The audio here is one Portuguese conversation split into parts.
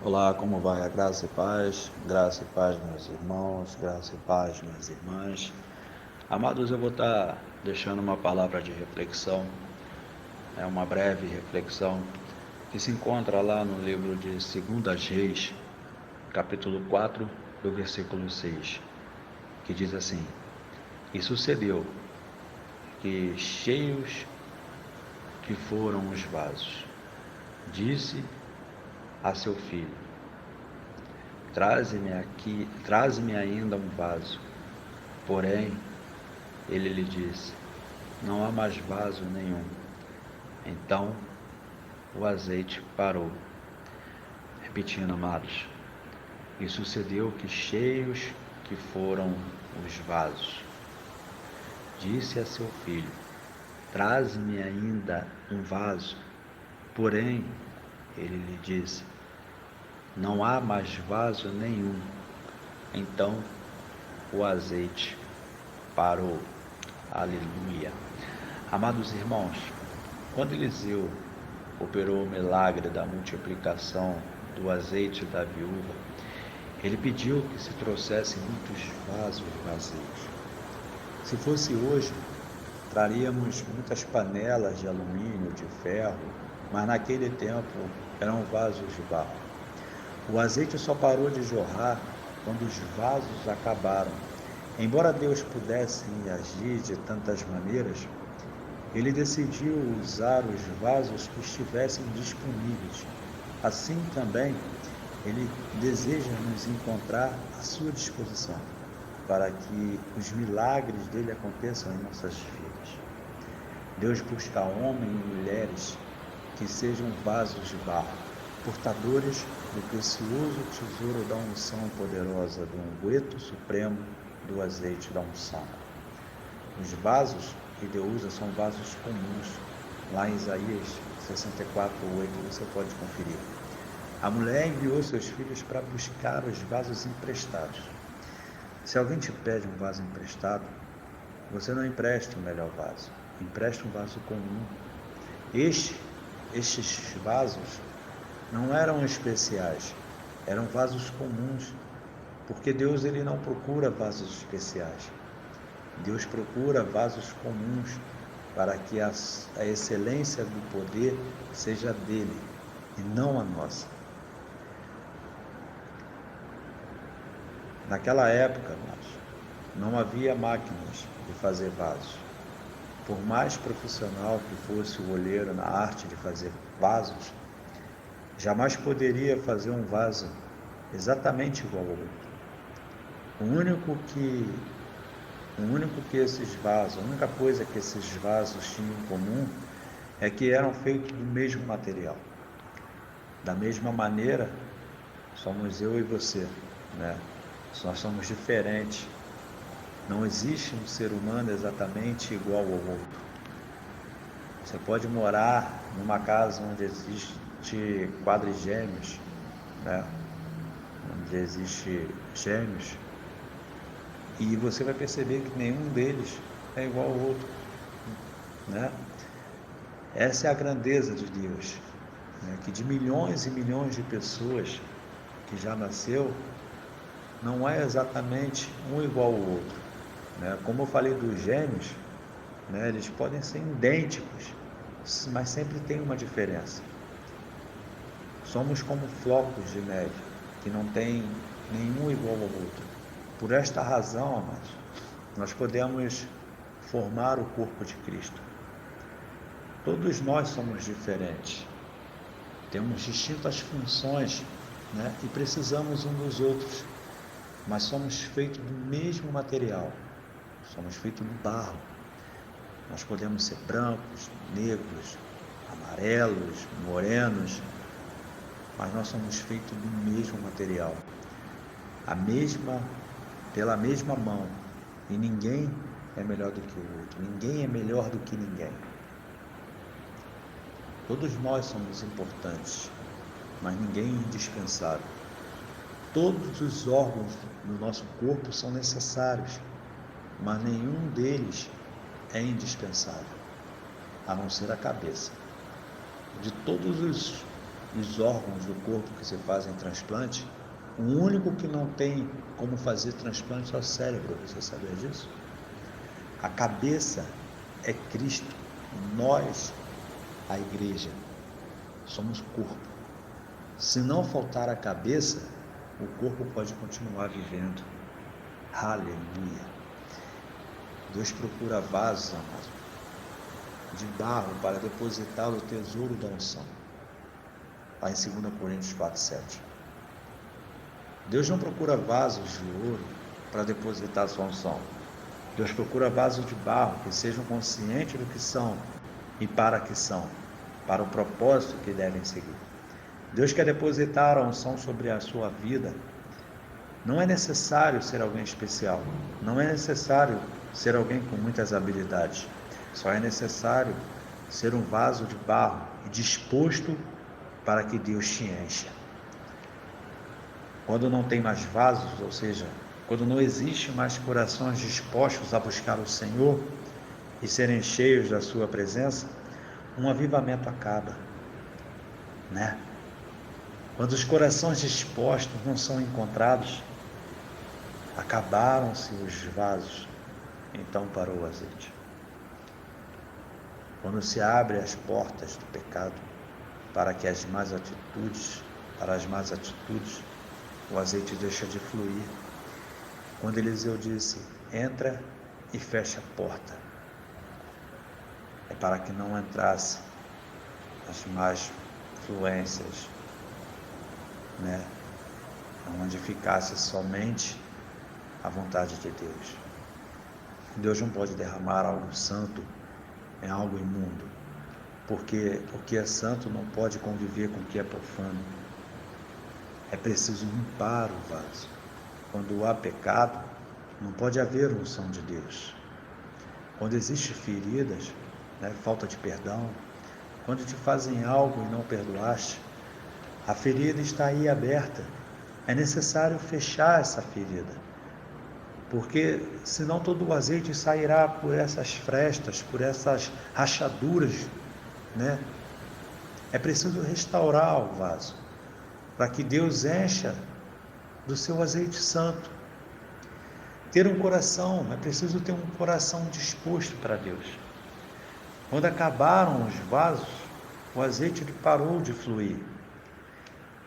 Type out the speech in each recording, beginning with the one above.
Olá, como vai? A graça e paz, meus irmãos, graça e paz, minhas irmãs. Amados, eu vou estar deixando uma palavra de reflexão, uma breve reflexão, que se encontra lá no livro de 2 Reis, capítulo 4, do versículo 6, que diz assim: E sucedeu que, cheios que foram os vasos, disse a seu filho: traze-me ainda um vaso. Porém, ele lhe disse: Não há mais vaso nenhum. Então o azeite parou. Repetindo, amados, e sucedeu que, cheios que foram os vasos, disse a seu filho: Traze-me ainda um vaso. Porém, ele lhe disse: Não há mais vaso nenhum. Então o azeite parou. Aleluia. Amados irmãos, quando Eliseu operou o milagre da multiplicação do azeite da viúva, ele pediu que se trouxessem muitos vasos vazios. Se fosse hoje, traríamos muitas panelas de alumínio, de ferro, mas naquele tempo eram vasos de barro. O azeite só parou de jorrar quando os vasos acabaram. Embora Deus pudesse agir de tantas maneiras, ele decidiu usar os vasos que estivessem disponíveis. Assim também, ele deseja nos encontrar à sua disposição, para que os milagres dele aconteçam em nossas vidas. Deus busca homens e mulheres que sejam vasos de barro, portadores do precioso tesouro da unção poderosa do unguento supremo do azeite da unção. Os vasos que Deus usa são vasos comuns. Lá em Isaías 64:8 você pode conferir. A mulher enviou seus filhos para buscar os vasos emprestados. Se alguém te pede um vaso emprestado, você não empresta o melhor vaso, empresta um vaso comum. Estes vasos não eram especiais, eram vasos comuns, porque Deus ele não procura vasos especiais. Deus procura vasos comuns para que a excelência do poder seja dele e não a nossa. Naquela época, não havia máquinas de fazer vasos. Por mais profissional que fosse o olheiro na arte de fazer vasos, jamais poderia fazer um vaso exatamente igual ao outro. A única coisa que esses vasos tinham em comum é que eram feitos do mesmo material. Da mesma maneira, somos eu e você, né? Nós somos diferentes. Não existe um ser humano exatamente igual ao outro. Você pode morar numa casa onde existe quadrigêmeos, né? Onde existe gêmeos, e você vai perceber que nenhum deles é igual ao outro, né? Essa é a grandeza de Deus, né? Que de milhões e milhões de pessoas que já nasceu, não é exatamente um igual ao outro, né? Como eu falei dos gêmeos, né? Eles podem ser idênticos, mas sempre tem uma diferença. Somos como flocos de neve, que não tem nenhum igual ao outro. Por esta razão, amados, nós podemos formar o corpo de Cristo. Todos nós somos diferentes, temos distintas funções, né? E precisamos um dos outros, mas somos feitos do mesmo material, somos feitos do barro. Nós podemos ser brancos, negros, amarelos, morenos, mas nós somos feitos do mesmo material, pela mesma mão, e ninguém é melhor do que o outro, ninguém é melhor do que ninguém. Todos nós somos importantes, mas ninguém é indispensável. Todos os órgãos do nosso corpo são necessários, mas nenhum deles é indispensável, a não ser a cabeça. De todos os os órgãos do corpo que se fazem transplante, o único que não tem como fazer transplante é o cérebro, você sabia disso? A cabeça é Cristo, nós, a igreja, somos corpo. Se não faltar a cabeça, o corpo pode continuar vivendo. Aleluia! Deus procura vasos, amados, de barro para depositar o tesouro da unção. Lá em 2 Coríntios 4:7. Deus não procura vasos de ouro para depositar a sua unção. Deus procura vasos de barro que sejam conscientes do que são e para que são, para o propósito que devem seguir. Deus quer depositar a unção sobre a sua vida. Não é necessário ser alguém especial, não é necessário ser alguém com muitas habilidades, só é necessário ser um vaso de barro e disposto para que Deus te encha. Quando não tem mais vasos, ou seja, quando não existe mais corações dispostos a buscar o Senhor e serem cheios da sua presença, um avivamento acaba, né? Quando os corações dispostos não são encontrados, acabaram-se os vasos, então parou o azeite. Quando se abrem as portas do pecado para as más atitudes, o azeite deixa de fluir. Quando Eliseu disse, entra e fecha a porta, é para que não entrasse as más fluências, né? Onde ficasse somente a vontade de Deus. Deus não pode derramar algo santo em algo imundo, porque o que é santo não pode conviver com o que é profano. É preciso limpar o vaso. Quando há pecado, não pode haver unção de Deus. Quando existem feridas, né, falta de perdão, quando te fazem algo e não perdoaste, a ferida está aí aberta. É necessário fechar essa ferida, porque senão todo o azeite sairá por essas frestas, por essas rachaduras, né? É preciso restaurar o vaso, para que Deus encha do seu azeite santo. Ter um coração, é preciso ter um coração disposto para Deus. Quando acabaram os vasos, o azeite parou de fluir.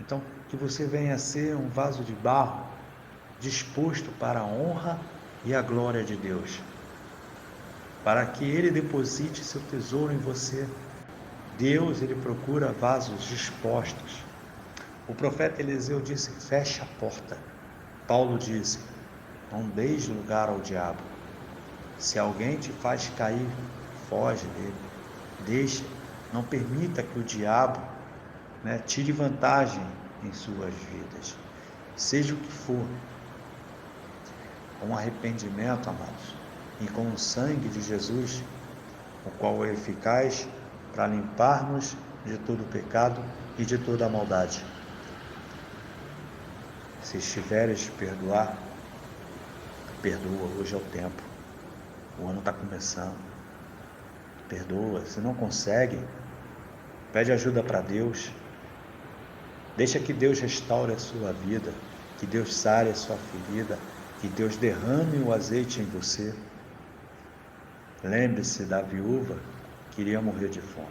Então, que você venha a ser um vaso de barro, disposto para a honra e a glória de Deus, para que Ele deposite seu tesouro em você. Deus, Ele procura vasos dispostos. O profeta Eliseu disse, fecha a porta. Paulo disse, não deis lugar ao diabo. Se alguém te faz cair, foge dele. Deixa, não permita que o diabo, né, tire vantagem em suas vidas. Seja o que for, com arrependimento, amados, e com o sangue de Jesus, o qual é eficaz para limpar-nos de todo pecado e de toda maldade. Se estiveres de perdoar, perdoa, hoje é o tempo. O ano está começando. Perdoa. Se não consegue, pede ajuda para Deus. Deixa que Deus restaure a sua vida, que Deus sare a sua ferida, que Deus derrame o azeite em você. Lembre-se da viúva que iria morrer de fome,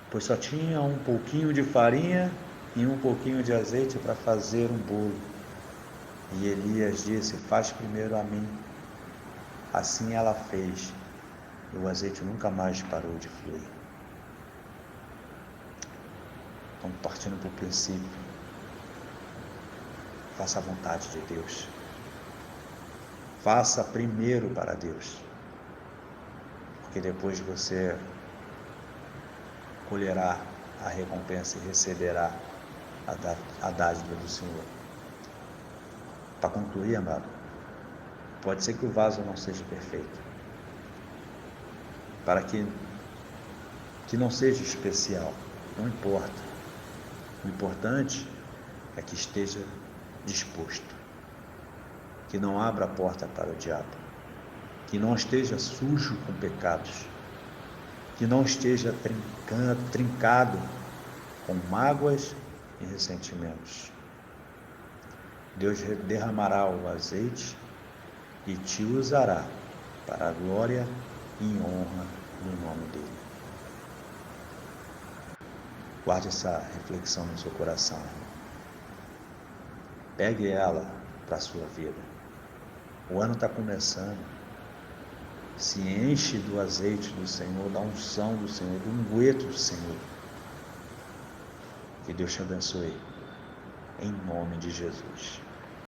pois só tinha um pouquinho de farinha e um pouquinho de azeite para fazer um bolo. E Elias disse, faz primeiro a mim. Assim ela fez, e o azeite nunca mais parou de fluir. Estamos partindo para o princípio. Faça a vontade de Deus. Faça primeiro para Deus, porque depois você colherá a recompensa e receberá a dádiva do Senhor. Para concluir, amado, pode ser que o vaso não seja perfeito, para que não seja especial, não importa. O importante é que esteja disposto, que não abra a porta para o diabo, que não esteja sujo com pecados, que não esteja trincado com mágoas e ressentimentos. Deus derramará o azeite e te usará para a glória e honra no nome dele. Guarde essa reflexão no seu coração. Pegue ela para a sua vida. O ano está começando. Se enche do azeite do Senhor, da unção do Senhor, do unguento do Senhor. Que Deus te abençoe. Em nome de Jesus.